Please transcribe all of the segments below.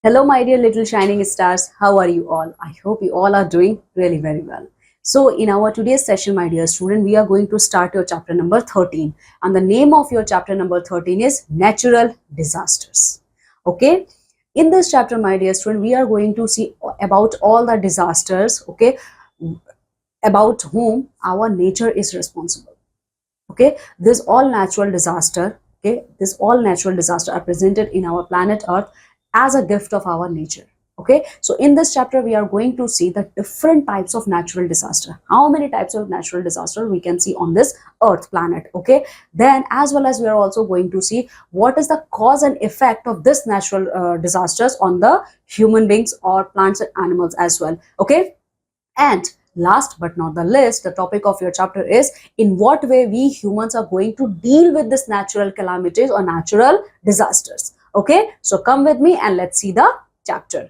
Hello, my dear little shining stars. How are you all? I hope you all are doing really very well. So, in our today's session, my dear student, we are going to start your chapter number 13. And the name of your chapter number 13 is Natural Disasters. Okay. In this chapter, my dear student, we are going to see about all the disasters, okay, about whom our nature is responsible. Okay. This all natural disaster, okay, this all natural disaster are presented in our planet Earth as a gift of our nature. Okay, so in this chapter we are going to see the different types of natural disaster, how many types of natural disaster we can see on this earth planet. Okay, then as well as we are also going to see what is the cause and effect of this natural disasters on the human beings or plants and animals as well. Okay, and last but not the least, the topic of your chapter is in what way we humans are going to deal with this natural calamities or natural disasters. Okay, so come with me and let's see the chapter.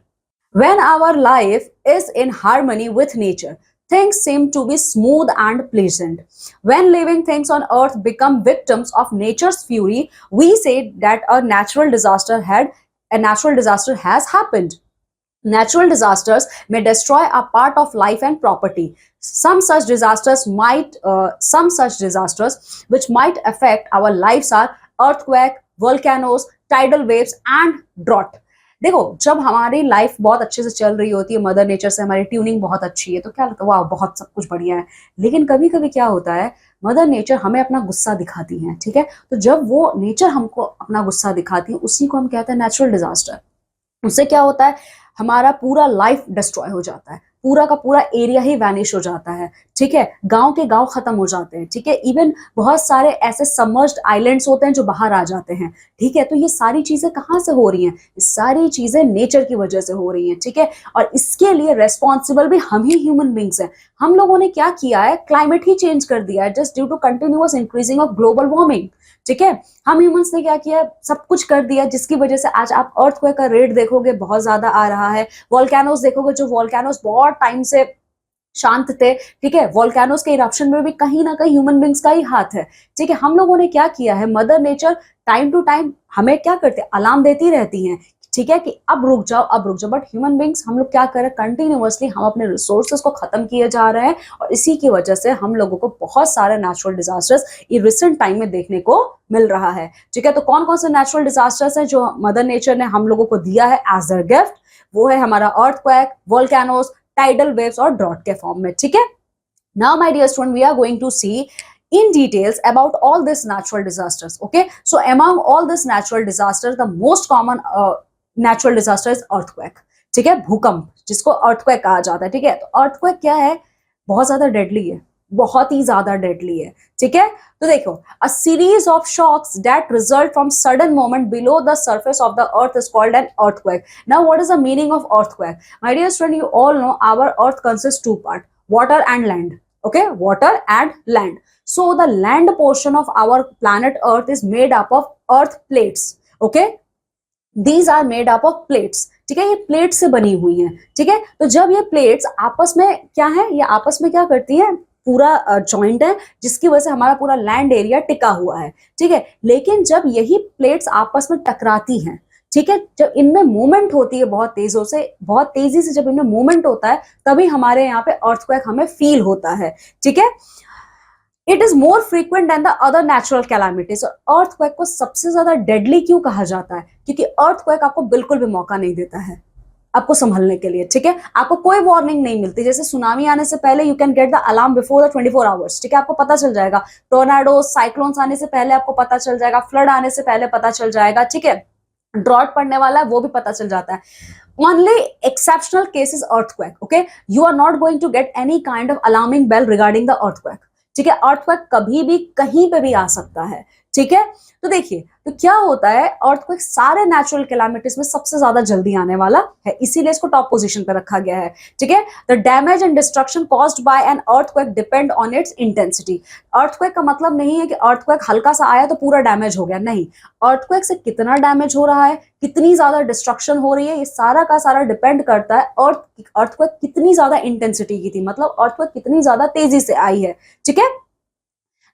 When our life is in harmony with nature, things seem to be smooth and pleasant. When living things on earth become victims of nature's fury, we say that a natural disaster has happened. Natural disasters may destroy a part of life and property. Some such disasters which might affect our lives are earthquake, volcanoes, tidal waves and drought. देखो, जब हमारी life बहुत अच्छे से चल रही होती है, मदर नेचर से हमारी ट्यूनिंग बहुत अच्छी है, तो क्या लगता है वाह बहुत सब कुछ बढ़िया है। लेकिन कभी कभी क्या होता है, मदर नेचर हमें अपना गुस्सा दिखाती है। ठीक है, तो जब वो नेचर हमको अपना गुस्सा दिखाती है, उसी को हम कहते हैं नेचुरल डिजास्टर। उससे क्या होता है, हमारा पूरा लाइफ डिस्ट्रॉय हो जाता है, पूरा का पूरा एरिया ही वैनिश हो जाता है। ठीक है, गांव के गांव खत्म हो जाते हैं। ठीक है, इवन बहुत सारे ऐसे सबमर्ज्ड आइलैंड्स होते हैं जो बाहर आ जाते हैं। ठीक है, तो ये सारी चीजें कहाँ से हो रही हैं? ये सारी चीजें नेचर की वजह से हो रही हैं। ठीक है, और इसके लिए रेस्पॉन्सिबल भी हम ही ह्यूमन बींग्स हैं। हम लोगों ने क्या किया है, क्लाइमेट ही चेंज कर दिया है just due to continuous increasing of global warming. ठीक है, हम ह्यूमंस ने क्या किया, सब कुछ कर दिया, जिसकी वजह से आज आप अर्थक्वेक का रेट देखोगे बहुत ज्यादा आ रहा है। वोल्केनोस देखोगे, जो वोल्केनोस बहुत टाइम से शांत थे। ठीक है, वोल्केनोस के इरप्शन में भी कहीं ना कहीं ह्यूमन बींग्स का ही हाथ है। ठीक है, हम लोगों ने क्या किया है, mother nature time to time हमें क्या करते हैं, अलार्म देती रहती हैं। ठीक है, कि अब रुक जाओ अब रुक जाओ, बट ह्यूमन बींग्स हम लोग क्या कर रहे हैं, कंटिन्यूअसली हम अपने रिसोर्सेज को खत्म किए जा रहे हैं, और इसी की वजह से हम लोगों को बहुत सारे नेचुरल डिजास्टर्स ये रिसेंट टाइम में देखने को मिल रहा है। ठीक है, तो कौन कौन से नेचुरल डिजास्टर्स हैं जो मदर नेचर ने हम लोगों को दिया है एज अ गिफ्ट? वो है हमारा अर्थक्वेक, वोल्केनोस, टाइडल वेव्स और ड्रॉट के फॉर्म में। ठीक है, now my dear student, we are going to see in details about all these natural disasters. Okay, so among all these natural disasters, the most common natural disaster is earthquake. ठीक है, भूकंप जिसको earthquake कहा जाता है। ठीक है, तो अर्थक्वेक क्या है, बहुत ज्यादा डेडली है, बहुत ही ज्यादा डेडली है। ठीक है, तो देखो, a series of shocks that result from sudden moment below the surface of the earth is called an earthquake. Now what is the meaning of earthquake? My dear student, you all know our earth consists two part, water and land. Okay, water and land. So the land portion of our planet earth is made up of earth plates. Okay, These are made up of plates. ठीक है, ये plate से बनी हुई हैं। ठीक है, तो जब ये प्लेट्स आपस में क्या है, ये आपस में क्या करती है, पूरा जॉइंट है, जिसकी वजह से हमारा पूरा लैंड एरिया टिका हुआ है। ठीक है, लेकिन जब यही प्लेट्स आपस में टकराती हैं, ठीक है, जब इनमें मूवमेंट होती है बहुत तेजी से जब इनमें मूवमेंट होता है, तभी हमारे यहाँ पे अर्थक्वेक हमें फील होता है। ठीक है, it is more frequent than the other natural calamities. और अर्थक्वेक को सबसे ज्यादा डेडली क्यों कहा जाता है? क्योंकि अर्थक्वेक आपको बिल्कुल भी मौका नहीं देता है आपको संभलने के लिए। ठीक है, आपको कोई वार्निंग नहीं मिलती। जैसे सुनामी आने से पहले you can get the alarm before the 24 hours. ठीक है, आपको पता चल जाएगा। टोर्नाडो, साइक्लोन्स आने से पहले आपको पता चल जाएगा, फ्लड आने से पहले पता चल जाएगा। ठीक है, ड्रॉट पड़ने वाला है वो भी पता चल जाता है। Only exceptional cases earthquake. Okay, you are not going to get any kind of alarming bell regarding the earthquake. ठीक है, अर्थक्वेक कभी भी कहीं पे भी आ सकता है। ठीक है, तो देखिए, तो क्या होता है, अर्थक्वेक सारे नेचुरल कैलामिटीज में सबसे ज्यादा जल्दी आने वाला है, इसीलिए इसको टॉप पोजीशन पे रखा गया है। ठीक है, the damage and destruction caused by an earthquake depend on it's intensity. Earthquake का मतलब नहीं है कि अर्थक्वेक हल्का सा आया तो पूरा डैमेज हो गया, नहीं। अर्थक्वेक से कितना डैमेज हो रहा है, कितनी ज्यादा डिस्ट्रक्शन हो रही है, ये सारा का सारा डिपेंड करता है अर्थक्वेक कितनी ज्यादा इंटेंसिटी की थी, मतलब अर्थक्वेक कितनी ज्यादा तेजी से आई है। ठीक है,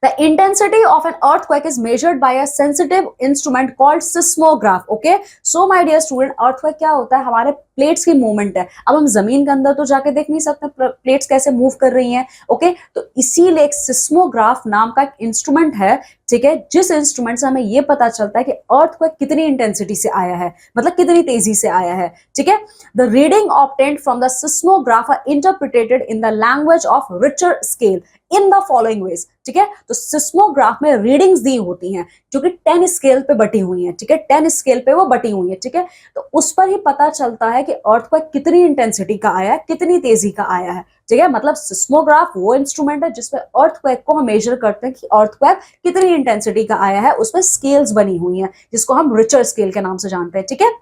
The intensity of an earthquake is measured by a sensitive instrument called seismograph. Okay, so my dear student, earthquake क्या होता है? हमारे प्लेट्स की मूवमेंट है. अब हम जमीन के अंदर तो जाके देख नहीं सकते प्लेट्स कैसे मूव कर रही हैं. ओके, तो इसीलिए एक सिस्मोग्राफ नाम का एक इंस्ट्रूमेंट है, ठीक है, जिस इंस्ट्रूमेंट से हमें ये पता चलता है कि अर्थक्वेक कितनी इंटेंसिटी से आया है, मतलब कितनी तेजी से आया है. ठीक है, the reading obtained from the seismograph are interpreted in the language of Richter scale in the following ways. ठीक है, तो सिस्मोग्राफ में रीडिंग्स दी होती हैं जो कि 10 स्केल पे बटी हुई हैं. ठीक है, 10 स्केल पे वो बटी हुई है. ठीक है, तो उस पर ही पता चलता है कि अर्थक्वेक कितनी इंटेंसिटी का आया है, कितनी तेजी का आया है. ठीक है, मतलब सिस्मोग्राफ वो इंस्ट्रूमेंट है जिसमें अर्थक्वेक को हम मेजर करते हैं कि अर्थक्वेक कितनी इंटेंसिटी का आया है. उसमें स्केल्स बनी हुई हैं जिसको हम रिचर स्केल के नाम से जानते हैं. ठीक है,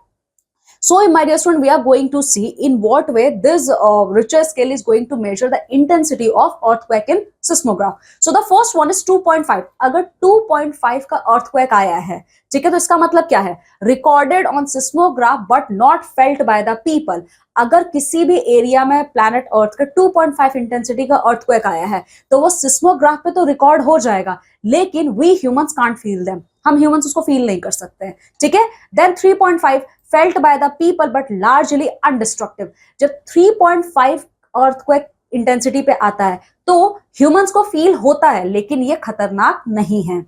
so my dear student, we are going to see in what way this richter scale is going to measure the intensity of earthquake in seismograph. So the first one is 2.5. अगर 2.5 का earthquake आया है, ठीक है, तो इसका मतलब क्या है? Recorded on seismograph but not felt by the people. अगर किसी भी एरिया में प्लैनेट अर्थ का 2.5 इंटेंसिटी का अर्थक्वेक आया है तो वो सिस्मोग्राफ पे तो रिकॉर्ड हो जाएगा, लेकिन we humans can't feel them. हम ह्यूमंस उसको फील नहीं कर सकते हैं. ठीक है, then 3.5 felt by the people but largely undestructive. जब 3.5 अर्थक्वेक इंटेंसिटी पे आता है तो ह्यूमंस को फील होता है, लेकिन ये खतरनाक नहीं है.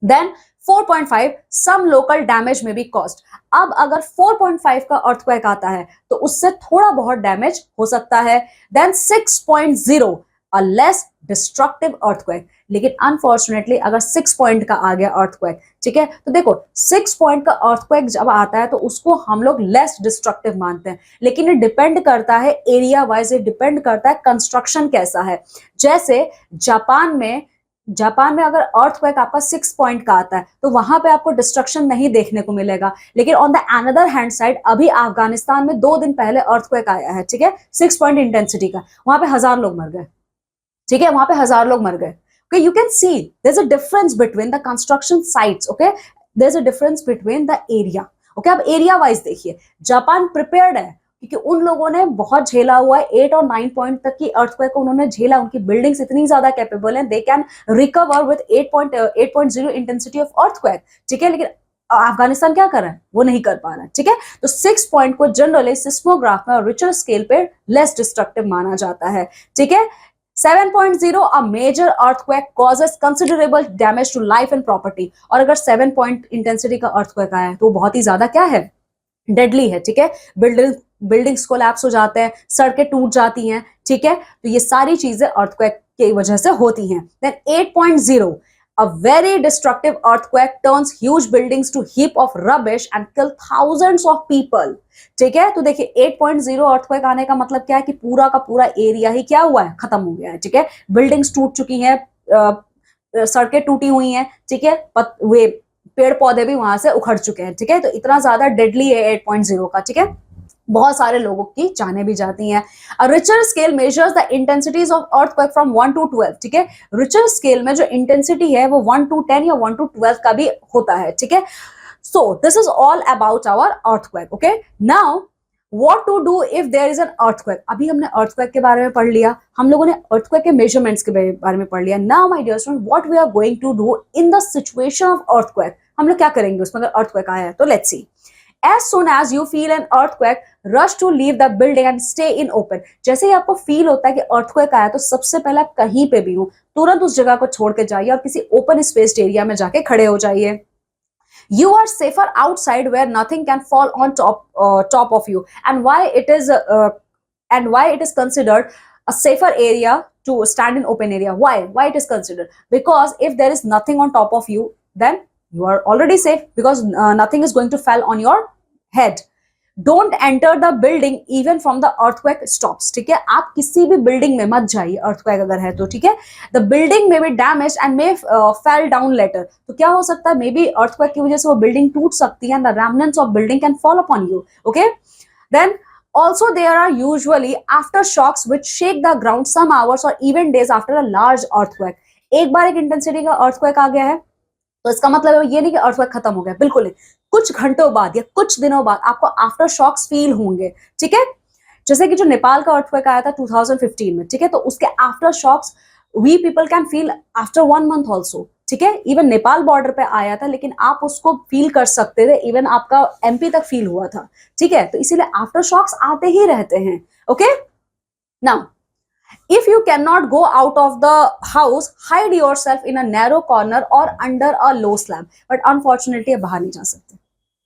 देन 4.5 सम लोकल डैमेज में बी कॉस्ट. अब अगर 4.5 का अर्थक्वेक आता है तो उससे थोड़ा बहुत डैमेज हो सकता है. Then 6.0 a less destructive earthquake. लेकिन अनफॉर्चुनेटली अगर 6 पॉइंट का आ गया अर्थक्वेक, ठीक है, तो देखो 6 पॉइंट का अर्थक्वेक जब आता है तो उसको हम लोग लेस डिस्ट्रक्टिव मानते हैं, लेकिन ये डिपेंड करता है एरिया वाइज, ये डिपेंड करता है कंस्ट्रक्शन कैसा है. जैसे जापान में अगर अर्थक्वेक आपका 6 पॉइंट का आता है तो वहां पे आपको डिस्ट्रक्शन नहीं देखने को मिलेगा. लेकिन on the another hand side अभी अफगानिस्तान में 2 दिन पहले अर्थक्वेक आया है, ठीक है, 6 पॉइंट इंटेंसिटी का. वहां पे 1000 लोग मर गए. ठीक है, वहां पे 1000 लोग मर गए. Okay, you can see there's a difference between the construction sites. Okay, there's a difference between the area. Okay, अब एरिया वाइज देखिए, जापान प्रिपेयर्ड है क्योंकि उन लोगों ने बहुत झेला हुआ है. 8 और 9 पॉइंट तक की अर्थक्वेक को उन्होंने झेला. उनकी बिल्डिंग्स इतनी ज्यादा कैपेबल हैं, they can recover with 8.0 intensity of earthquake. ठीक है, लेकिन अफगानिस्तान क्या कर रहा है? वो नहीं कर पा रहा है. ठीक है, तो 6 पॉइंट को जनरली सिस्मोग्राफ में और रिचर स्केल पे लेस डिस्ट्रक्टिव माना जाता है. ठीक है, 7.0 a major earthquake causes considerable damage to life and property. और अगर 7 पॉइंट इंटेंसिटी का अर्थक्वेक आया है तो बहुत ही ज्यादा क्या है? डेडली है. ठीक है, बिल्डिंग्स कोलैप्स हो जाते हैं, सड़कें टूट जाती हैं. ठीक है, तो ये सारी चीजें अर्थक्वेक की वजह से होती हैं. Then 8.0 a very destructive earthquake turns huge buildings to heap of rubbish and kill thousands of people. ठीक है, तो देखिए 8.0 अर्थक्वेक आने का मतलब क्या है कि पूरा का पूरा एरिया ही क्या हुआ है? खत्म हो गया है. ठीक है, बिल्डिंग्स टूट चुकी हैं, सड़कें टूटी हुई हैं. ठीक है, वे पेड़ पौधे भी वहां से उखड़ चुके हैं. ठीक है, तो इतना ज्यादा डेडली है 8.0 का. ठीक है, बहुत सारे लोगों की जानें भी जाती हैं. Richter scale measures the intensities of earthquake from 1 to 12. ठीक है, रिचर स्केल में जो इंटेंसिटी है वो 1 to 10 या 1 to 12 का भी होता है. ठीक है, so this is all about our earthquake. Okay, now what to do if there is an earthquake. अभी हमने earthquake के बारे में पढ़ लिया, हम लोगों ने earthquake के measurements के बारे में पढ़ लिया. Now my dear student, what we are going to do in the situation of earthquake. हम लोग क्या करेंगे उसमें अगर earthquake आया है तो let's see. As soon as you feel an earthquake, rush to leave the building and stay in open. जैसे ही आपको फील होता है कि earthquake आया तो सबसे पहले आप कहीं पे भी हो तुरंत उस जगह को छोड़ के जाइए और किसी open spaced एरिया में जाके खड़े हो जाइए. You are safer outside where nothing can fall on top of you. And why it is considered a safer area to stand in open area? Why it is considered? Because if there is nothing on top of you, then you are already safe because nothing is going to fall on your head. Don't enter the building even from the earthquake stops. ठीक है, आप किसी भी building में मत जाइए earthquake अगर है तो. ठीक है, the building may be damaged and may fall down later. तो क्या हो सकता है? मे बी अर्थक्वेक की वजह से वो बिल्डिंग टूट सकती है and the remnants of building can fall upon you. Okay, then also there are usually aftershocks which shake the ground some hours or even days after a large earthquake. एक बार एक intensity का earthquake आ गया है तो इसका मतलब ये नहीं कि अर्थक्वेक खत्म हो गया, बिल्कुल नहीं. कुछ घंटों बाद या कुछ दिनों बाद आपको आफ्टर शॉक्स फील होंगे. ठीक है, जैसे कि जो नेपाल का अर्थक्वेक आया था 2015 में. ठीक है, तो उसके after shocks we people can feel after 1 month also, ठीक है। इवन नेपाल बॉर्डर पे आया था, लेकिन आप उसको फील कर सकते थे, इवन आपका एमपी तक फील हुआ था, ठीक है। तो इसीलिए आफ्टर शॉक्स आते ही रहते हैं। Okay, now if you cannot go out of the house, hide yourself in a narrow corner or under a low slab, but unfortunately आप बाहर नहीं जा सकते,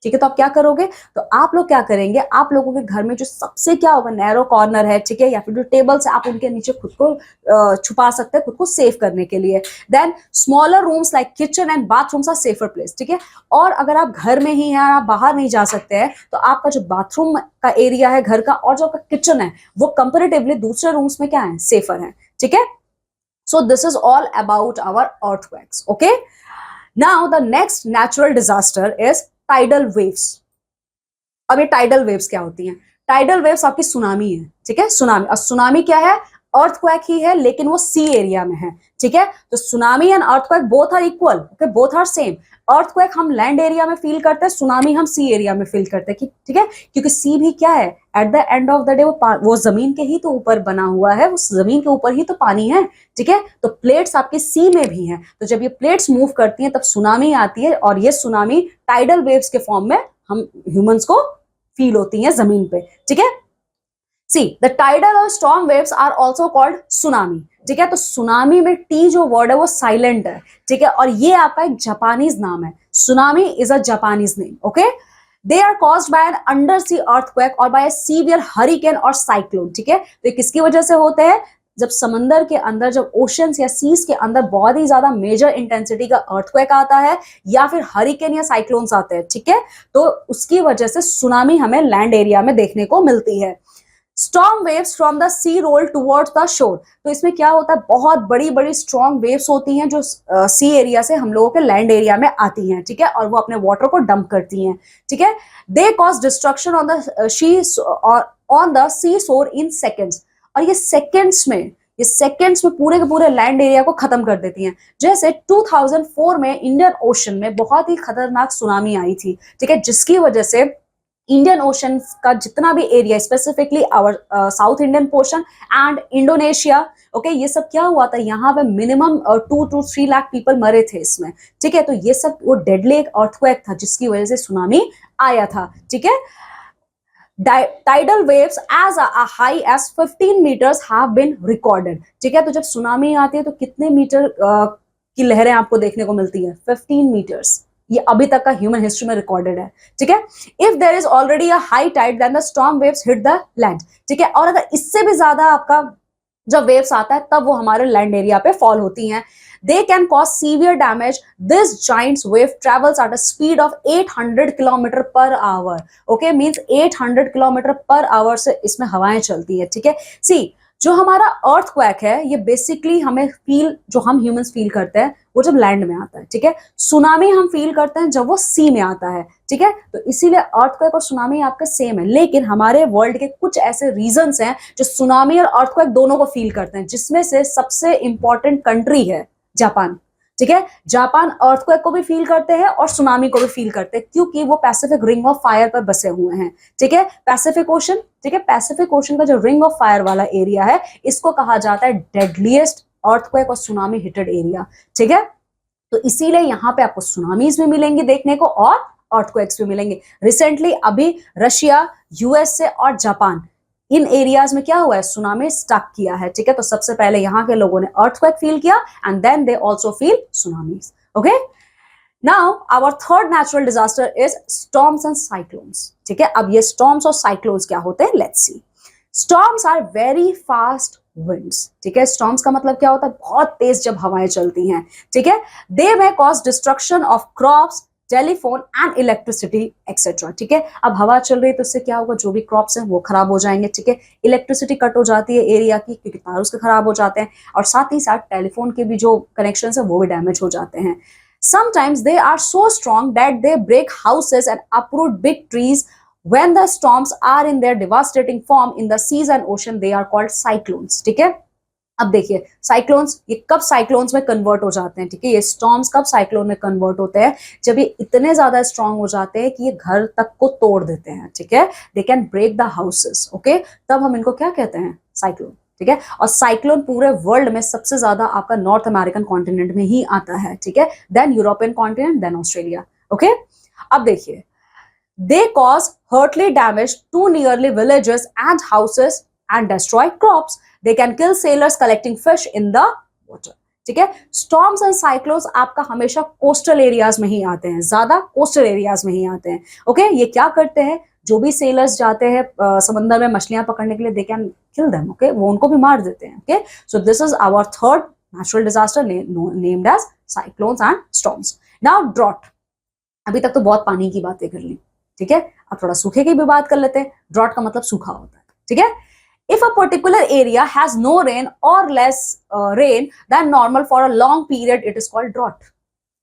ठीक है। तो आप क्या करोगे, तो आप लोग क्या करेंगे, आप लोगों के घर में जो सबसे क्या होगा, नैरो कॉर्नर है, ठीक है, या फिर जो टेबल्स है, आप उनके नीचे खुद को छुपा सकते हैं, खुद को सेव करने के लिए। Then smaller rooms like kitchen and bathrooms are safer place, ठीक है। और अगर आप घर में ही हैं, आप बाहर नहीं जा सकते हैं, तो आपका जो बाथरूम का एरिया है घर का, और जो आपका किचन है, वो कंपेरेटिवली दूसरे रूम्स में क्या है, सेफर है, ठीक है। So this is all about our earthquakes. Okay, now the next natural disaster is tidal waves. अब ये टाइडल वेव्स क्या होती हैं, टाइडल वेव्स आपकी सुनामी है, ठीक है। सुनामी, और सुनामी क्या है, अर्थक्वेक ही है, लेकिन वो सी एरिया में है, ठीक है। तो tsunami and earthquake both are equal, okay, both are same. Earthquake हम लैंड एरिया में फील करते हैं, सुनामी हम सी एरिया में फील करते हैं, ठीक है। क्योंकि सी भी क्या है, at the end of the day वो जमीन के ही तो ऊपर बना हुआ है, उस जमीन के ऊपर ही तो पानी है, ठीक है। तो प्लेट्स आपके सी में भी हैं, तो जब ये प्लेट्स मूव करती हैं तब सुनामी आती है, और ये सुनामी टाइडल वेव्स के फॉर्म में हम ह्यूमंस को फील होती है जमीन पे, ठीक है। सी द टाइडल और storm waves are also called tsunami, ठीक है। तो सुनामी में टी जो वर्ड है वो साइलेंट है, ठीक है, और ये आपका एक जापानीज नाम है। Tsunami is a Japanese name, okay. They are caused by an under sea earthquake और बाय सीवियर हरिकेन और साइक्लोन, ठीक है। तो ये किसकी वजह से होते हैं, जब समंदर के अंदर, जब ओशंस या सीज के अंदर बहुत ही ज्यादा मेजर इंटेंसिटी का अर्थक्वेक आता है, या फिर हरिकेन या साइक्लोन्स आते हैं, ठीक है। तो उसकी वजह से सुनामी हमें लैंड एरिया में देखने को मिलती है। Storm waves from the sea roll towards the shore, तो इसमें क्या होता है, बहुत बड़ी बड़ी स्ट्रॉन्ग वेव्स होती हैं जो सी एरिया से हम लोगों के लैंड एरिया में आती हैं, ठीक है, और वो अपने वाटर को डंप करती हैं, ठीक है। They cause destruction on the sea shore in seconds, और ये सेकेंड्स में पूरे के पूरे लैंड एरिया को खत्म कर देती हैं। जैसे 2004 में इंडियन ओशन में बहुत ही खतरनाक सुनामी आई थी, ठीक है, जिसकी वजह से इंडियन ओशन का जितना भी area, specifically our south Indian portion and Indonesia, okay, ये सब क्या हुआ था, यहाँ पे मिनिमम 2 to 3 लाख पीपल मरे थे इसमें, ठीक है। तो ये सब वो डेडली एक अर्थक्वेक था जिसकी वजह से सुनामी आया था, ठीक है। Tidal waves as high as 15 metres have been recorded, ठीक है। तो जब सुनामी आती है तो कितने मीटर की लहरें आपको देखने को मिलती है, 15 मीटर्स, ये अभी तक का ह्यूमन हिस्ट्री में रिकॉर्डेड है, ठीक है। If there is already a high tide then the storm waves hit the land, ठीक है। और अगर इससे भी ज्यादा आपका जब वेव्स आता है तब वो हमारे लैंड एरिया पे फॉल होती हैं। They can cause severe damage. This Giants wave travels at a speed of 800 kilometre per hour, okay, means 800 kilometre per hour से इसमें हवाएं चलती है, ठीक है। सी जो हमारा अर्थक्वेक है, ये बेसिकली हमें फील, जो हम ह्यूमंस फील करते हैं वो जब लैंड में आता है, ठीक है। सुनामी हम फील करते हैं जब वो सी में आता है, ठीक है। तो इसीलिए अर्थक्वेक और सुनामी आपके सेम है, लेकिन हमारे वर्ल्ड के कुछ ऐसे रीजंस हैं जो सुनामी और अर्थक्वेक दोनों को फील करते हैं, जिसमें से सबसे इंपॉर्टेंट कंट्री है जापान, ठीक है। जापान अर्थक्वेक को भी फील करते हैं और सुनामी को भी फील करते हैं, क्योंकि वो पैसिफिक रिंग ऑफ फायर पर बसे हुए हैं, ठीक है। पैसिफिक ओशन, ठीक है, पैसिफिक ओशन का जो रिंग ऑफ फायर वाला एरिया है, इसको कहा जाता है डेडलीस्ट अर्थक्वेक और सुनामी हिटेड एरिया, ठीक है। तो इसीलिए यहाँ पे आपको सुनामीज भी मिलेंगी देखने को और अर्थक्वेक्स भी मिलेंगे। रिसेंटली अभी रशिया, यूएसए और जापान, इन एरियाज में क्या हुआ है, सुनामी स्टक किया है, ठीक है। तो सबसे पहले यहाँ के लोगों ने अर्थक्वेक फील किया and then they also feel tsunamis, okay. Now our third natural disaster is storms and cyclones, ठीक है। अब ये स्टॉर्म्स और साइक्लोन्स क्या होते हैं, let's see. Storms are very fast winds, ठीक है। स्टॉर्म्स का मतलब क्या होता है, बहुत तेज जब हवाएं चलती हैं, ठीक है। They may cause destruction of crops, telephone and electricity etcetera, ठीक है। अब हवा चल रही है तो इससे क्या होगा, जो भी क्रॉप्स हैं वो खराब हो जाएंगे, ठीक है। इलेक्ट्रिसिटी कट हो जाती है एरिया की, क्योंकि तार उसके खराब हो जाते हैं, और साथ ही साथ टेलीफोन के भी जो कनेक्शन है वो भी डैमेज हो जाते हैं। Sometimes they are so strong that they break houses and uproot big trees. When the storms are in their devastating form in the seas and ocean, they are called cyclones, ठीक है। अब देखिए cyclones, ये कब cyclones में convert हो जाते हैं, ठीक है। ये स्टॉर्म्स कब साइक्लोन में कन्वर्ट होते हैं, जब ये इतने ज्यादा स्ट्रांग हो जाते हैं कि ये घर तक को तोड़ देते हैं, ठीक है। They can break the houses, okay, तब हम इनको क्या कहते हैं, साइक्लोन, ठीक है। और साइक्लोन पूरे वर्ल्ड में सबसे ज्यादा आपका नॉर्थ अमेरिकन कॉन्टिनेंट में ही आता है, ठीक है, then European continent, then Australia. Okay, अब देखिए, they cause heartly damage to nearly villages and houses and destroy crops, they can kill sailors collecting fish in the water, ठीक है। स्टॉर्म्स एंड साइक्लोन्स आपका हमेशा कोस्टल एरियाज में ही आते हैं, ज्यादा कोस्टल एरियाज में ही आते हैं। ओके, ये क्या करते हैं, जो भी सेलर्स जाते हैं समंदर में मछलियां पकड़ने के लिए, they can kill them, okay, वो उनको भी मार देते हैं। Okay, so this is our third natural disaster named as cyclones and storms. Now drought, अभी तक तो बहुत पानी की बातें कर ली, ठीक है, अब थोड़ा सूखे की भी बात कर लेते हैं। ड्रॉट का मतलब सूखा होता है, ठीक है। If a particular area has no rain or less rain than normal for a long period, it is called drought,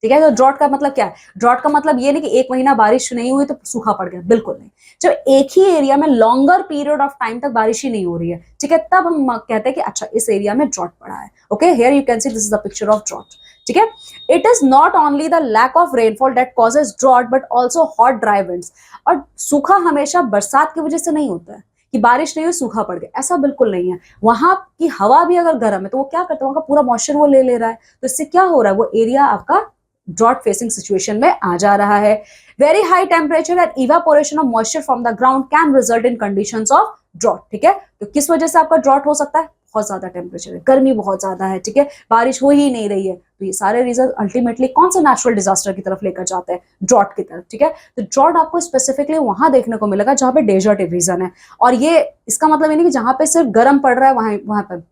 ठीक है। तो ड्रॉट का मतलब क्या है, ड्रॉट का मतलब ये नहीं कि एक महीना बारिश नहीं हुई तो सूखा पड़ गया, बिल्कुल नहीं। जब एक ही एरिया में लॉन्गर पीरियड ऑफ टाइम तक बारिश ही नहीं हो रही है, ठीक है, तब हम कहते हैं कि अच्छा इस एरिया में ड्रॉट पड़ा है। Okay, here you can see this is the picture of drought, ठीक है। It is not only the lack of rainfall that causes drought but also hot dry winds. और सूखा हमेशा बरसात की वजह से नहीं होता है कि बारिश नहीं हुई सूखा पड़ गया, ऐसा बिल्कुल नहीं है। वहां की हवा भी अगर गर्म है तो वो क्या करता है, वहां का पूरा मॉइस्चर वो ले रहा है, तो इससे क्या हो रहा है, वो एरिया आपका ड्रॉट फेसिंग सिचुएशन में आ जा रहा है। Very high temperature and evaporation of moisture from the ground can result in conditions of drought, ठीक है। तो किस वजह से आपका ड्रॉट हो सकता है, बहुत ज्यादा टेम्परेचर है, गर्मी बहुत ज्यादा है, ठीक है, बारिश हो ही नहीं रही है, तो ये सारे रीजन अल्टीमेटली कौन से नेचुरल डिजास्टर की तरफ लेकर जाते हैं, ड्रॉट की तरफ, ठीक है। तो ड्रॉट आपको स्पेसिफिकली वहां देखने को मिलेगा जहां पे डेजर्ट रीजन है, और ये इसका मतलब ये नहीं कि जहां पे सिर्फ गर्म पड़ रहा है वहां पर,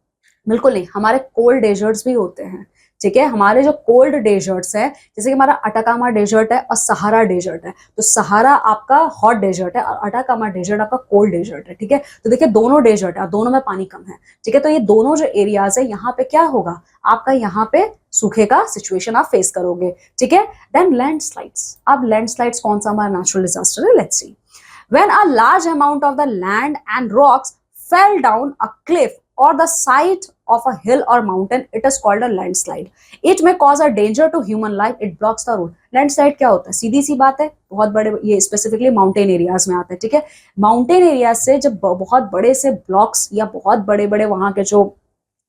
बिल्कुल नहीं, हमारे कोल्ड डेजर्ट्स भी होते हैं, ठीक है। हमारे जो कोल्ड डेजर्ट्स है, जैसे कि हमारा अटाकामा डेजर्ट है और सहारा डेजर्ट है, तो सहारा आपका हॉट डेजर्ट है और अटाकामा डेजर्ट आपका कोल्ड डेजर्ट है, ठीक है। तो देखिए दोनों डेजर्ट है और दोनों में पानी कम है, ठीक है। तो ये दोनों जो एरियाज है, यहाँ पे क्या होगा, आपका यहाँ पे सूखे का सिचुएशन आप फेस करोगे, ठीक है। देन लैंडस्लाइड्स, अब लैंडस्लाइड्स कौन सा हमारा नेचुरल डिजास्टर है, let's see. When a large amount of the land and rocks fell down a cliff or the side of a hill or mountain, it is called a landslide. It may cause a danger to human life. It blocks the road. Landslide क्या होता है, सीधी सी बात है, बहुत बड़े, ये specifically mountain areas में आता है, ठीक है। माउंटेन एरियाज से जब बहुत बड़े से ब्लॉक्स या बहुत बड़े बड़े वहां के जो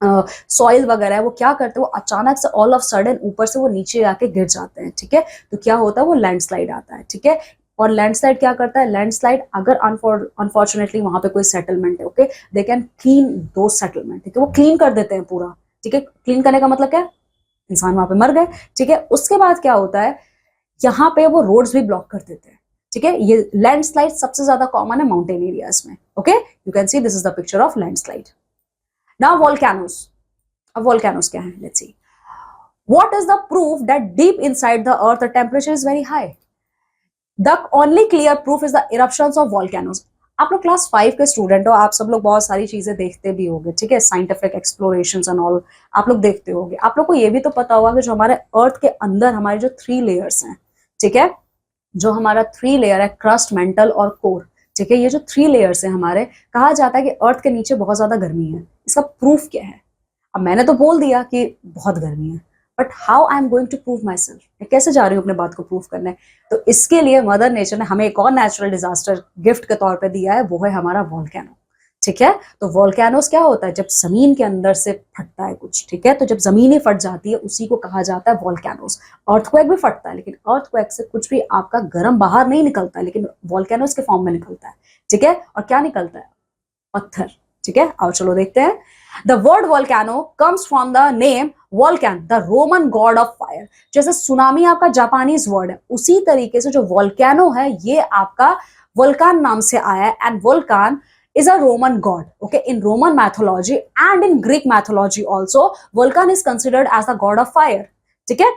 सॉइल वगैरह है, वो क्या करते हैं, वो अचानक से ऑल ऑफ सडन ऊपर से वो नीचे आके गिर जाते हैं, ठीक है। तो क्या होता है, वो लैंडस्लाइड आता है, ठीक है। और लैंडस्लाइड क्या करता है, लैंडस्लाइड अगर अनफॉर्चुनेटली वहां पे कोई सेटलमेंट है, ओके, दे कैन क्लीन दो सेटलमेंट, ठीक है, वो क्लीन कर देते हैं पूरा, ठीक है। क्लीन करने का मतलब क्या है, इंसान वहां पे मर गए, ठीक है। उसके बाद क्या होता है, यहाँ पे वो रोड्स भी ब्लॉक कर देते हैं, ठीक है। ये लैंडस्लाइड सबसे ज्यादा कॉमन है माउंटेन एरियाज में, okay. You can see this is the picture of landslide. Now volcanoes, अब वोल्केनोस क्या है, let's see. What is the proof that deep inside the earth the temperature is very high? The only clear proof is the eruptions of volcanoes. आप लोग class 5 के student हो, आप सब लोग बहुत सारी चीजें देखते भी होंगे, ठीक है, साइंटिफिक एक्सप्लोरेशंस एंड ऑल आप लोग देखते होंगे। आप लोग को ये भी तो पता होगा कि जो हमारे अर्थ के अंदर हमारे जो 3 लेयर्स हैं, ठीक है, जो हमारा 3 लेयर है, क्रस्ट, मेंटल और कोर, ठीक है, ये जो 3 लेयर्स हैं हमारे, कहा जाता है कि अर्थ के नीचे बहुत ज्यादा गर्मी है। इसका प्रूफ क्या है? अब मैंने तो बोल दिया कि बहुत गर्मी है, but how I am going to prove myself, मैं कैसे जा रही हूँ अपने बात को प्रूव करने? तो इसके लिए मदर नेचर ने हमें एक और नेचुरल डिजास्टर गिफ्ट के तौर पे दिया है, वो है हमारा वोल्केनो, ठीक है। तो वोल्केनोस क्या होता है, जब जमीन के अंदर से फटता है कुछ, ठीक है, तो जब जमीन ही फट जाती है उसी को कहा जाता है वोल्केनोस। अर्थक्वेक भी फटता है, लेकिन अर्थक्वेक से कुछ भी आपका गर्म बाहर नहीं निकलता है, लेकिन वोल्केनोस के फॉर्म में निकलता है, ठीक है। और क्या निकलता है, पत्थर, ठीक है। आओ चलो देखते हैं। The word volcano comes from the name Vulcan, the Roman god of fire. जैसे सुनामी आपका जापानीज वर्ड है, उसी तरीके से जो वोल्केनो है ये आपका वोल्कान नाम से आया है, and Volkan is a Roman god. Okay, in Roman mythology and in Greek mythology also, Vulcan is considered as the god of fire. ठीक है?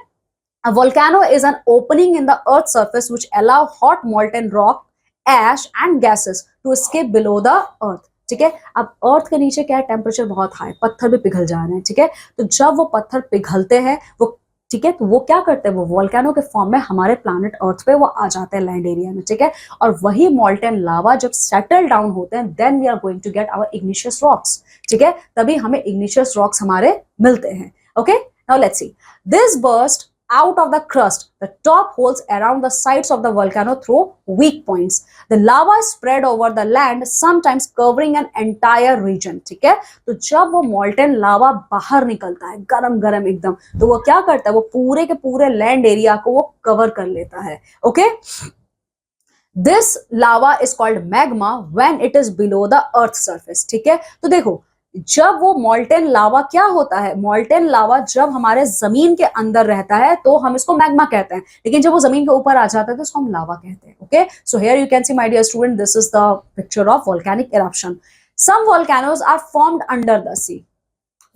A volcano is an opening in the earth's surface which allow hot molten rock, ash and gases to escape below the earth. ठीक है। अब अर्थ के नीचे क्या है, temperature बहुत हाई, पत्थर भी पिघल जा रहे हैं, ठीक है। तो जब वो पत्थर पिघलते हैं वो, ठीक है, तो वो क्या करते हैं, वो वोल्केनो के फॉर्म में हमारे प्लैनेट अर्थ पे वो आ जाते हैं लैंड एरिया में, ठीक है। और वही मॉल्टेन लावा जब सेटल डाउन होते हैं, then we are going to get our igneous rocks, ठीक है, तभी हमें इग्निशियस रॉक्स हमारे मिलते हैं। Okay, now let's see. This burst out of the crust. The top holes around the sides of the volcano through weak points. The lava is spread over the land, sometimes covering an entire region. ठीक है, तो जब वो molten lava बाहर निकलता है गरम गरम एकदम, तो वो क्या करता है, वो पूरे के पूरे लैंड एरिया को वो कवर कर लेता है. Okay, this lava is called magma when it is below the earth surface. ठीक है, तो देखो जब वो मॉल्टेन लावा क्या होता है, मॉल्टेन लावा जब हमारे जमीन के अंदर रहता है तो हम इसको मैग्मा कहते हैं, लेकिन जब वो जमीन के ऊपर आ जाता है तो इसको हम लावा कहते हैं. Okay, so here you can see my dear student, this is the picture of volcanic eruption. Some volcanoes are formed under the sea.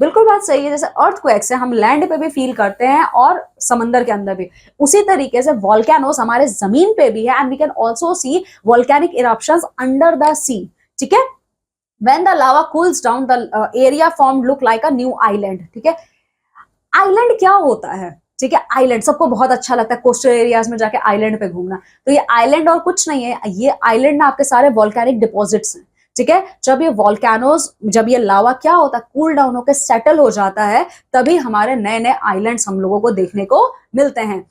बिल्कुल बात सही है, जैसे अर्थक्वेक्स है हम लैंड पे भी फील करते हैं और समंदर के अंदर भी, उसी तरीके से वोल्केनोज हमारे जमीन पे भी है, and we can also see volcanic eruptions under the sea. ठीक है, when the lava cools down the area formed look like a new island. ठीक है, आइलैंड क्या होता है, ठीक है, आइलैंड सबको बहुत अच्छा लगता है कोस्टल एरियाज में जाके आइलैंड पे घूमना, तो ये आइलैंड और कुछ नहीं है, ये आइलैंड ना आपके सारे वोल्केनिक डिपॉजिट्स हैं. ठीक है, जब ये वोल्केनोज, जब ये लावा क्या होता है, कूल डाउन होकर सेटल हो जाता है, तभी हमारे नए नए आइलैंड्स हम लोगों को देखने को मिलते हैं.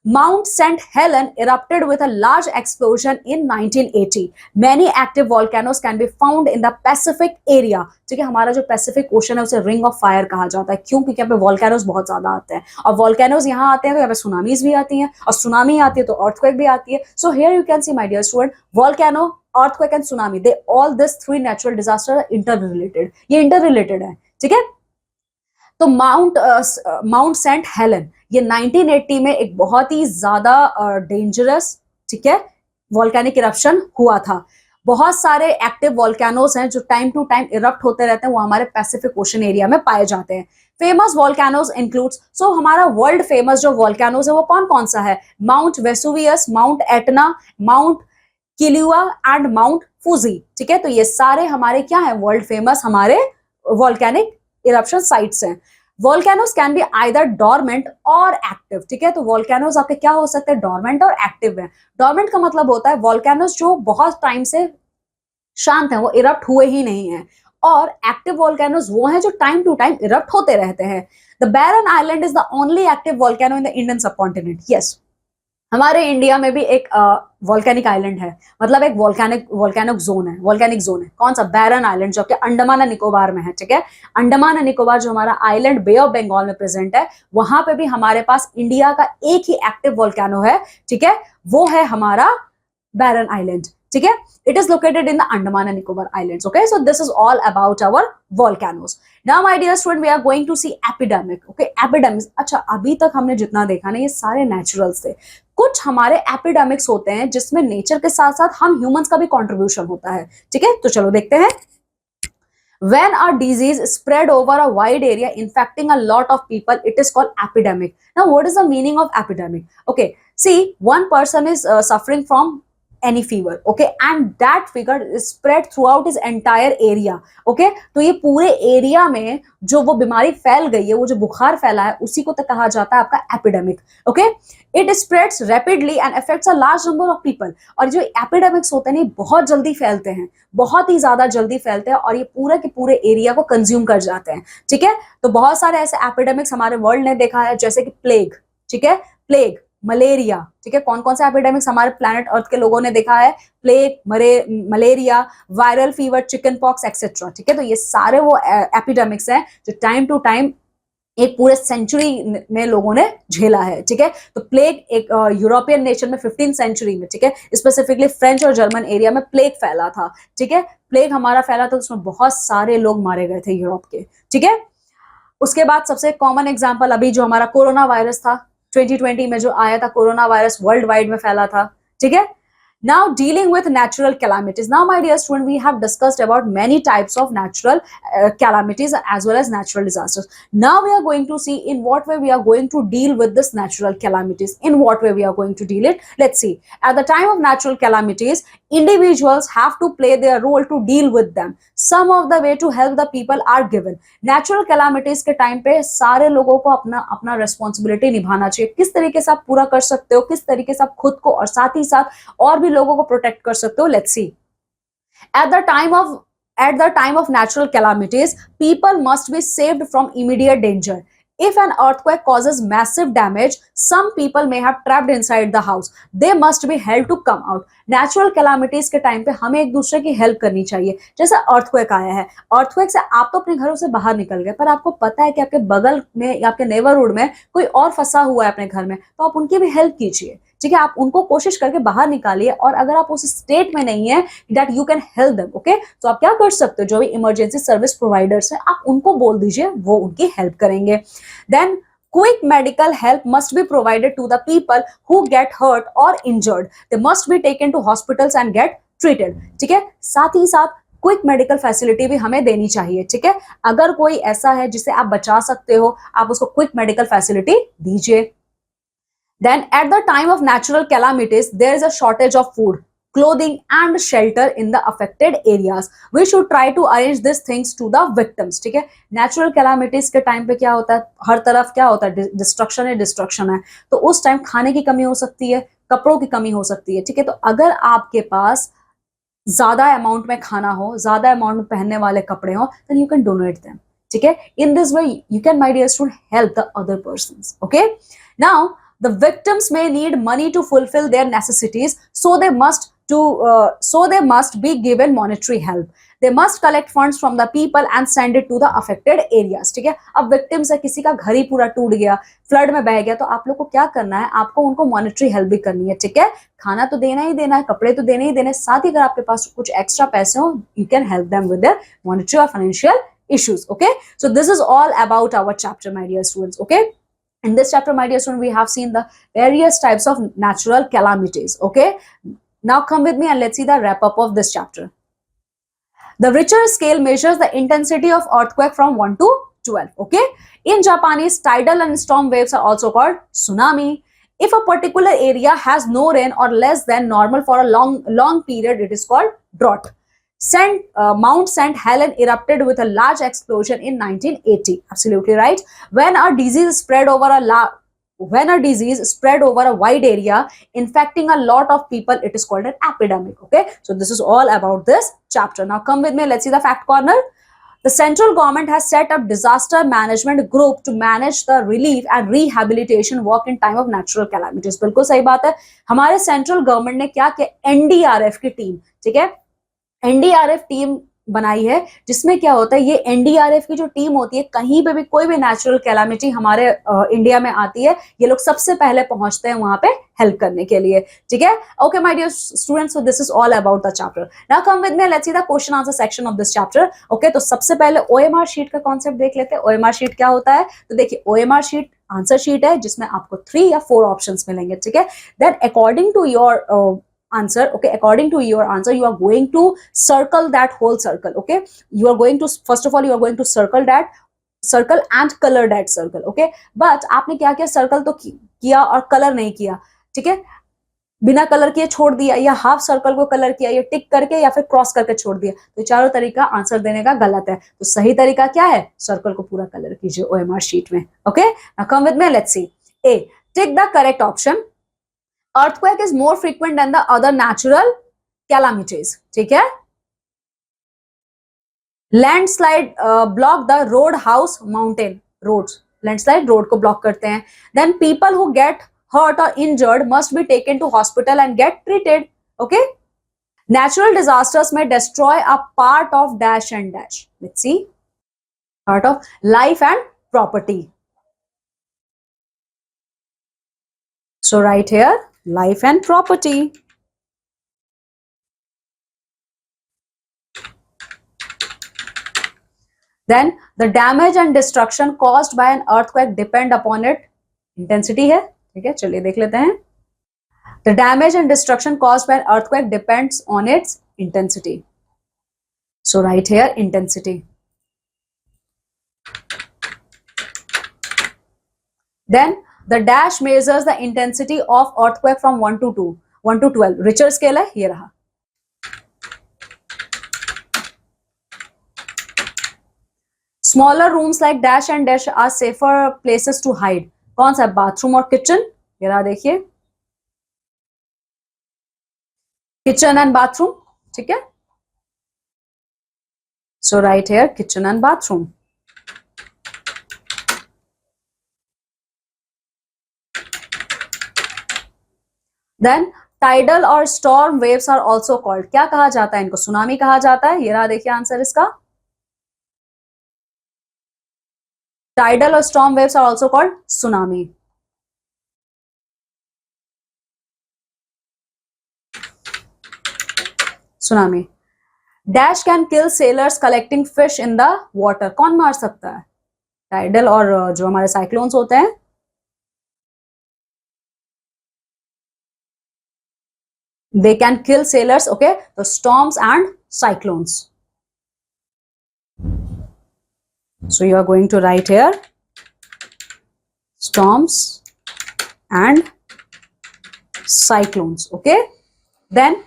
Mount St. Helen erupted with a large explosion in 1980. Many active volcanoes can be found in the Pacific area. ठीक है, हमारा जो पैसिफिक ओशन है उसे रिंग ऑफ फायर कहा जाता है. क्यों? क्योंकि यहाँ पे वोल्केनोज बहुत ज्यादा आते हैं, और वोल्केनोज यहाँ आते हैं तो यहाँ पे सुनामीज भी आती हैं, और सुनामी आती है तो अर्थक्वेक भी आती है. So here you can see my dear student, volcano, earthquake and tsunami, they all this three natural disaster are interrelated. ये इंटर रिलेटेड है. ठीक है, तो माउंट सेंट हेलन ये 1980 में एक बहुत ही ज्यादा डेंजरस, ठीक है, वोल्केनिक इरप्शन हुआ था. बहुत सारे एक्टिव वोल्केनोज हैं जो टाइम टू टाइम इरप्ट होते रहते हैं, वो हमारे पैसिफिक ओशन एरिया में पाए जाते हैं. फेमस वोल्केनोज इंक्लूड्स, सो हमारा वर्ल्ड फेमस जो वोल्केनोज है वो कौन कौन सा है, mount Vesuvius, mount Etna, mount Kilauea and mount Fuji. ठीक है, तो ये सारे हमारे क्या है, वर्ल्ड फेमस हमारे वोल्केनिक इरप्शन साइट्स हैं. Volcanoes can be either dormant और एक्टिव. ठीक है, तो वोल्केनोज आपके क्या हो सकते हैं, डॉर्मेंट और एक्टिव है. डॉर्मेंट का मतलब होता है वोल्केनोज जो बहुत टाइम से शांत है, वो इरप्ट हुए ही नहीं है, और एक्टिव वोल्केनोज वो हैं जो टाइम टू टाइम इरप्ट होते रहते हैं. The Barren Island is the only active volcano in the Indian subcontinent. Yes, हमारे इंडिया में भी एक वोल्केनिक आइलैंड है, मतलब एक वोल्केनिक जोन है. कौन सा, बैरन आइलैंड, जो कि अंडमान एंड निकोबार में है. ठीक है, अंडमान एंड निकोबार जो हमारा आइलैंड बे ऑफ बंगाल में प्रेजेंट है, वहां पे भी हमारे पास इंडिया का एक ही एक्टिव वोल्केनो है. ठीक है, वो है हमारा बैरन आइलैंड. ठीक है, it is located in the Andaman and Nicobar Islands. Okay, so this is all about our volcanoes. Now my dear student, we are going to see epidemic. Okay, epidemics. अच्छा, अभी तक हमने जितना देखा ना ये सारे नेचुरल्स थे. कुछ हमारे एपिडेमिक्स होते हैं जिसमें नेचर के साथ साथ हम ह्यूमंस का भी कंट्रीब्यूशन होता है. ठीक है, तो चलो देखते हैं. When a disease spread over a wide area infecting a lot of people, it is called epidemic. Now what is the meaning of epidemic? Okay, see, one person is suffering from any fever, okay, and that fever is spread throughout his entire area. Okay, तो ये पूरे area में जो वो बीमारी फैल गई है, वो जो बुखार फैला है, उसी को तो कहा जाता है आपका epidemic. Okay, it spreads rapidly and affects a large number of people. और जो एपिडेमिक्स होते हैं बहुत जल्दी फैलते हैं, बहुत ही ज्यादा जल्दी फैलते हैं, और ये पूरे के पूरे एरिया को कंज्यूम कर जाते हैं. ठीक है, तो बहुत सारे ऐसे एपिडेमिक्स हमारे वर्ल्ड ने देखा है, जैसे कि प्लेग. ठीक है, प्लेग, मलेरिया. ठीक है, कौन कौन से एपिडेमिक्स हमारे प्लैनेट अर्थ के लोगों ने देखा है, plague, malaria, viral fever, chicken pox etcetera. ठीक है, तो ये सारे वो एपिडेमिक्स हैं जो टाइम टू टाइम एक पूरे सेंचुरी में लोगों ने झेला है. ठीक है, तो प्लेग एक यूरोपियन नेशन में 15th सेंचुरी में, ठीक है, स्पेसिफिकली फ्रेंच और जर्मन एरिया में प्लेग फैला था. ठीक है, प्लेग हमारा फैला था, उसमें बहुत सारे लोग मारे गए थे यूरोप के. ठीक है, उसके बाद सबसे कॉमन एग्जाम्पल अभी जो हमारा कोरोना वायरस था 2020 में जो आया था, कोरोना वायरस वर्ल्ड वाइड में फैला था. ठीक है, now dealing with natural calamities. Now my dear student, we have discussed about many types of natural calamities as well as natural disasters. Now we are going to see in what way we are going to deal with this natural calamities. In what way we are going to deal it? Let's see. At the time of natural calamities, individuals have to play their role to deal with them. Some of the way to help the people are given. Natural calamities के time पे सारे लोगों को अपना अपना responsibility निभाना चाहिए. किस तरीके से आप पूरा कर सकते हो, किस तरीके से आप खुद को और साथ ही साथ और भी लोगों को प्रोटेक्ट कर सकते हो. Let's see. At the time of natural calamities, people must be saved from immediate danger. If an earthquake causes massive damage, some people may have trapped inside the house. They must be held to come out. Natural calamities के time पे हमें एक दूसरे की help करनी चाहिए. जैसे earthquake आया है, earthquake से आप तो अपने घरों से बाहर निकल गए, पर आपको पता है कि आपके बगल में या आपके नेबरहुड में कोई और फंसा हुआ है अपने घर में, तो आप उनकी भी हेल्प कीजिए. ठीक है, आप उनको कोशिश करके बाहर निकालिए. और अगर आप उस स्टेट में नहीं है that you can help them, okay, तो आप क्या कर सकते हो, जो भी इमरजेंसी सर्विस प्रोवाइडर्स हैं आप उनको बोल दीजिए, वो उनकी हेल्प करेंगे. Then quick medical help must be provided to the people who get hurt or injured. They must be taken to hospitals and get treated. ठीक है, साथ ही साथ क्विक मेडिकल फैसिलिटी भी हमें देनी चाहिए. ठीक है, अगर कोई ऐसा है जिसे आप बचा सकते हो, आप उसको क्विक मेडिकल फैसिलिटी दीजिए. Then at the time of natural calamities, there is a shortage of food, clothing and shelter in the affected areas. We should try to arrange these things to the victims. ठीक है, natural calamities के time पे क्या होता है, हर तरफ क्या होता है, डिस्ट्रक्शन है. तो उस टाइम खाने की कमी हो सकती है, कपड़ों की कमी हो सकती है. ठीक है, तो अगर आपके पास ज्यादा अमाउंट में खाना हो, ज्यादा अमाउंट में पहनने वाले कपड़े हो, then you can donate them. ठीक है, in this way you can, my dear student, help the other persons. Okay, now the victims may need money to fulfill their necessities, so they must be given monetary help. They must collect funds from the people and send it to the affected areas. ठीक है, अब victims है, किसी का घर ही पूरा टूट गया, फ्लड में बह गया, तो आप लोग को क्या करना है, आपको उनको मॉनेटरी हेल्प भी करनी है. ठीक है, खाना तो देना ही देना है, कपड़े तो देने ही देने, साथ ही अगर आपके पास कुछ एक्स्ट्रा पैसे हो, you can help them with their monetary और financial issues. Okay, so this is all about our chapter, my dear students. Okay, in this chapter, my dear student, we have seen the various types of natural calamities. Okay, now come with me and let's see the wrap up of this chapter. The Richter scale measures the intensity of earthquake from 1 to 12. Okay, in Japanese, tidal and storm waves are also called tsunami. If a particular area has no rain or less than normal for a long period, it is called drought. Mount St. Helens erupted with a large explosion in 1980. Absolutely right. When a disease spread over a wide area, infecting a lot of people, it is called an epidemic. Okay, so this is all about this chapter. Now come with me, let's see the fact corner. The central government has set up disaster management group to manage the relief and rehabilitation work in time of natural calamities. बिल्कुल सही बात है, हमारे central government ने क्या किया, NDRF की team, ठीक है, एनडीआरएफ टीम बनाई है, जिसमें क्या होता है, ये एनडीआरएफ की जो टीम होती है, कहीं पे भी कोई भी नेचुरल कैलामिटी हमारे इंडिया में आती है, ये लोग सबसे पहले पहुंचते हैं वहां पे हेल्प करने के लिए. ठीक है, okay my dear students, so this is all about the chapter. Now come with me, let's see the question answer section of this chapter. Okay, तो सबसे पहले ओएमआर शीट का कॉन्सेप्ट देख लेते हैं. ओएमआर शीट क्या होता है, तो देखिए, ओएमआर शीट आंसर शीट है जिसमें आपको 3 या 4 ऑप्शंस मिलेंगे. ठीक है, then according to your answer, okay, according to your answer, you are going to circle that whole circle. Okay, you are going to, first of all, you are going to circle that circle and color that circle. Okay, but आपने क्या किया, circle तो किया और colour नहीं किया. ठीक है, बिना कलर किए छोड़ दिया, या हाफ सर्कल को कलर किया, या टिक करके, या फिर क्रॉस करके छोड़ दिया, तो चारों तरीका आंसर देने का गलत है. तो सही तरीका क्या है, सर्कल को पूरा कलर कीजिए ओएमआर शीट में. Okay, now come with me, let's C. A, tick the correct option. Earthquake is more frequent than the other natural calamities. ठीक है, landslide block the road, house, mountain, roads, landslide road को block करते हैं. Then people who get hurt और injured must be taken to hospital and get treated. Okay, natural disasters may destroy a part of dash and dash. Let's see, part of life and property. So right here, life and property. Then the damage and destruction caused by an earthquake depend upon its intensity है. ठीक है, चलिए देख लेते हैं. The damage and destruction caused by an earthquake depends on its intensity. So right here, intensity. Then the dash measures the intensity of earthquake from 1 to 12. Richter scale है, ये रहा. Smaller rooms like dash and dash are safer places to hide. कौन सा, bathroom और kitchen, ये रहा देखिए, kitchen and bathroom. ठीक है, so right here, kitchen and bathroom. Then tidal और storm waves are also called, क्या कहा जाता है इनको? सुनामी कहा जाता है। ये रहा, देखिए आंसर इसका, टाइडल और storm waves are also called tsunami. Tsunami. Dash can kill sailors collecting fish in the water, कौन मार सकता है? टाइडल और जो हमारे साइक्लोन्स होते हैं, they can kill sailors, okay, the storms and cyclones. So you are going to write here storms and cyclones, okay. Then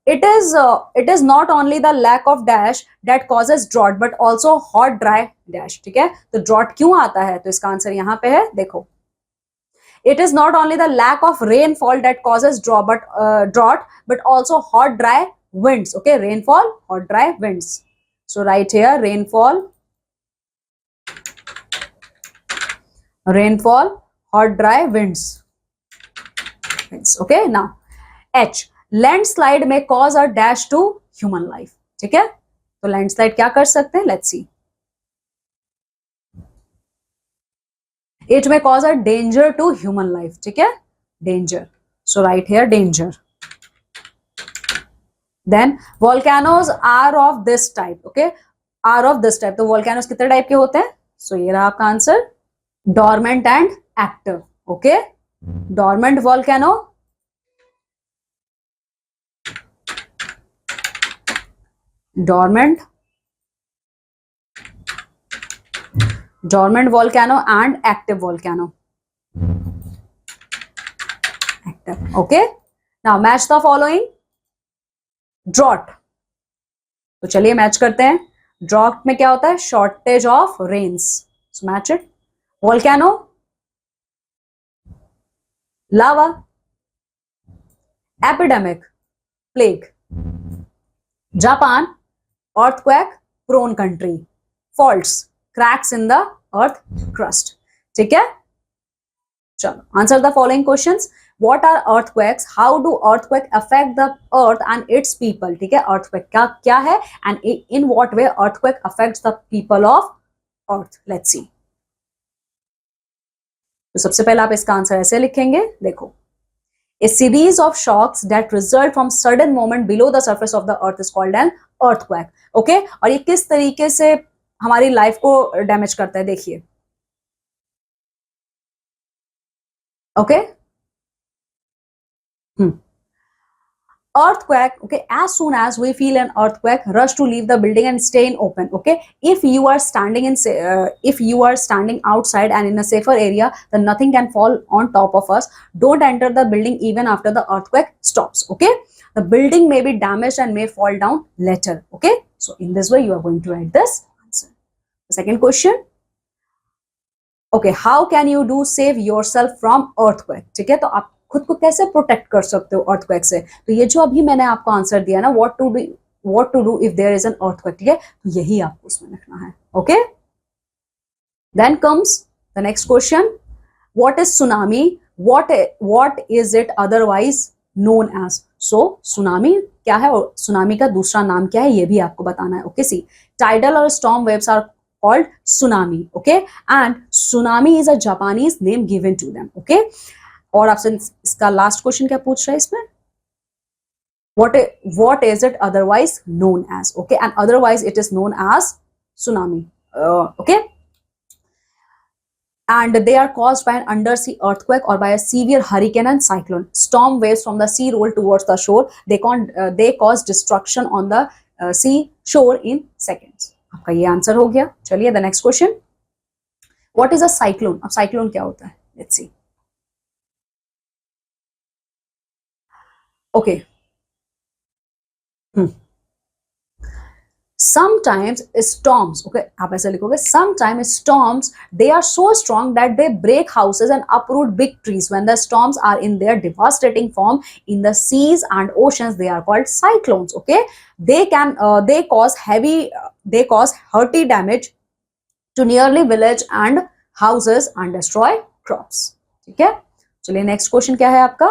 it is not only the lack of dash that causes drought but also hot dry dash, ठीक है। तो drought क्यों आता है? तो इसका answer यहाँ पे है, देखो, it is not only the lack of rainfall that causes drought but also hot dry winds, okay, rainfall, hot dry winds. So write here rainfall, hot dry winds, okay. Now H, landslide may cause a dash to human life, ठीक है। तो landslide क्या कर सकते हैं? Let's see, it may cause a danger to human life, ठीक है, danger. So right here danger. Then volcanoes are of this type, okay, are of this type. तो वोल्केनोज कितने टाइप के होते हैं? सो ये रहा आपका answer, dormant and active, okay. Dormant volcano, dormant volcano and active volcano, active, okay. Now match the following. drought, तो चलिए मैच करते हैं। drought में क्या होता है? shortage of rains, so match it. volcano, lava, epidemic, plague. Japan, earthquake prone country, faults, cracks in the earth crust, ठीक है। चलो answer the following questions. What are earthquakes, how do earthquake affect the earth and its people, ठीक है। earthquake क्या क्या है and in what way earthquake affects the people of earth, let's see. तो सबसे पहले आप इसका आंसर ऐसे लिखेंगे, देखो, a series of shocks that result from sudden movement below the surface of the earth is called an earthquake, okay। और ये किस तरीके से हमारी लाइफ को डैमेज करता है, देखिए, okay. earthquake, okay, as soon as we feel an earthquake, rush to leave the building and stay in open, okay. If you are standing outside and in a safer area, then nothing can fall on top of us. Don't enter the building even after the earthquake stops, okay. The building may be damaged and may fall down later, okay. So in this way you are going to write this answer. The second question, okay, how can you do save yourself from earthquake, ठीक है। तो आप खुद को कैसे protect कर सकते हो अर्थक्वेक से? तो ये जो अभी मैंने आपको आंसर दिया ना, what to do if there is an earthquake, ठीक है, तो यही आपको उसमें लिखना है, okay. Then comes the next question, what is tsunami, what is it otherwise known as. So tsunami क्या है और सुनामी का दूसरा नाम क्या है, ये भी आपको बताना है, ओके। सी, टाइडल और storm waves are called tsunami, okay, and tsunami is a Japanese name given to them, okay। और आपसे इसका लास्ट क्वेश्चन क्या पूछ रहा है इसमें, what is it otherwise known as, okay, and otherwise it is known as tsunami, okay, and they are caused by an undersea earthquake or by a severe hurricane and cyclone. Storm waves from the sea roll towards the shore. They cause destruction on the sea shore in seconds. आपका ये answer हो गया। चलिए the next question, what is a cyclone. अब cyclone क्या होता है, let's see, okay. Sometimes storms, okay, आप ऐसे लिखोगे, sometimes storms, they are so strong that they break houses and uproot big trees. When the storms are in their devastating form in the seas and oceans, they are called cyclones, okay। They cause hearty damage to nearly village and houses and destroy crops, ठीक है। चलिए next question क्या है आपका,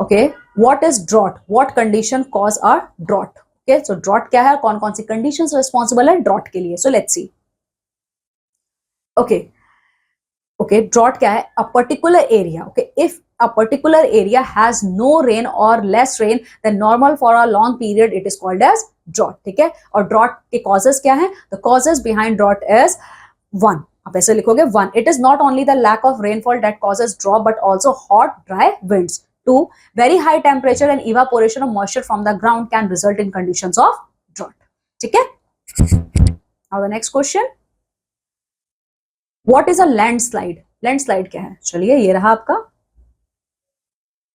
okay, what is drought, what condition cause a drought? Okay, so drought क्या है, कौन कौन सी कंडीशंस रिस्पॉन्सिबल है ड्रॉट के लिए? So let's see. Okay, okay, drought क्या है, a particular area, okay, if a particular area has no rain or less rain than normal for a long period, it is called as drought. ठीक है, और drought के causes क्या है? The causes behind drought is one, आप ऐसे लिखोगे one, it is not only the lack of rainfall that causes drought but also hot dry winds. Two, very high temperature and evaporation of moisture from the ground can result in conditions of drought. ठीक है, now the next question, what is a landslide? Landslide क्या है? चलिए, ये रहा आपका.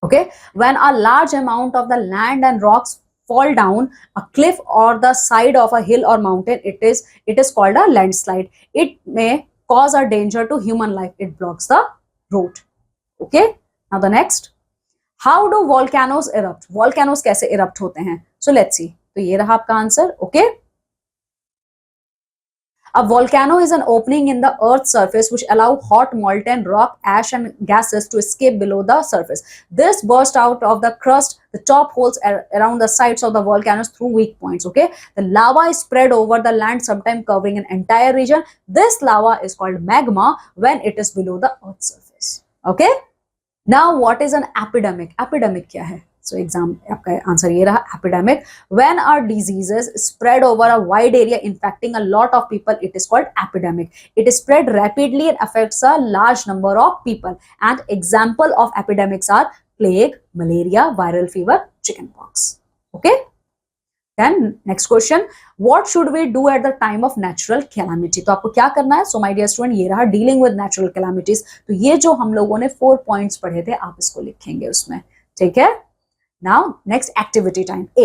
Okay, when a large amount of the land and rocks fall down a cliff or the side of a hill or mountain, it is called a landslide. It may cause a danger to human life. It blocks the road. Okay, now the next, how do volcanoes erupt? Volcanoes कैसे erupt होते हैं? So let's see. तो ये रहा आपका answer. Okay, a volcano is an opening in the earth's surface which allow hot molten rock, ash and gases to escape below the surface. This burst out of the crust, the top holes around the sides of the volcanoes through weak points. Okay, the lava is spread over the land, sometimes covering an entire region. This lava is called magma when it is below the earth's surface. Okay, now what is an epidemic? Epidemic क्या है? So exam आपका answer ये रहा, epidemic, when our diseases spread over a wide area infecting a lot of people, it is called epidemic. It is spread rapidly and affects a large number of people, and example of epidemics are plague, malaria, viral fever, chickenpox. Okay, then next question, what should we do at the time of natural calamity? तो आपको क्या करना है? So my dear student, ये रहा dealing with natural calamities. तो ये जो हम लोगों ने 4 पॉइंट्स पढ़े थे, आप इसको लिखेंगे उसमें. ठीक है, now next activity time. A,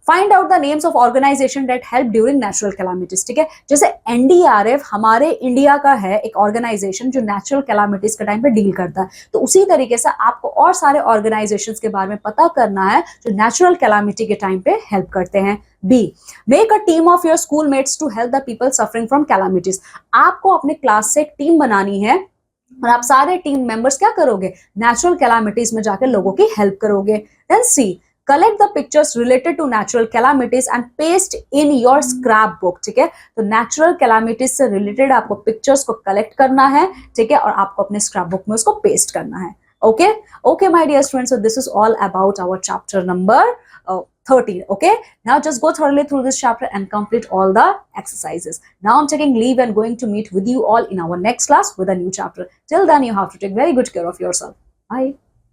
find out the names of organization that help during natural calamities. ठीक है, जैसे NDRF हमारे इंडिया का है एक ऑर्गेनाइजेशन जो नेचुरल कैलामिटीज के टाइम पे डील करता है, तो उसी तरीके से आपको और सारे ऑर्गेनाइजेशंस के बारे में पता करना है जो नेचुरल कैलामिटी के टाइम पे हेल्प करते हैं. B, make a team of your schoolmates to help the people suffering from calamities. आपको अपने क्लास से एक टीम बनानी है और आप सारे टीम मेंबर्स क्या करोगे? नेचुरल कैलामिटीज में जाकर लोगों की हेल्प करोगे. Then see, collect the pictures related to natural calamities and paste in your scrapbook. ठीक है, तो नेचुरल कैलामिटीज से रिलेटेड आपको पिक्चर्स को कलेक्ट करना है. ठीक है, और आपको अपने स्क्रैप बुक में उसको पेस्ट करना है. Okay, okay, my dear students, so this is all about our chapter number 13. Okay, now just go thoroughly through this chapter and complete all the exercises. Now I'm taking leave and going to meet with you all in our next class with a new chapter. Till then, you have to take very good care of yourself. Bye.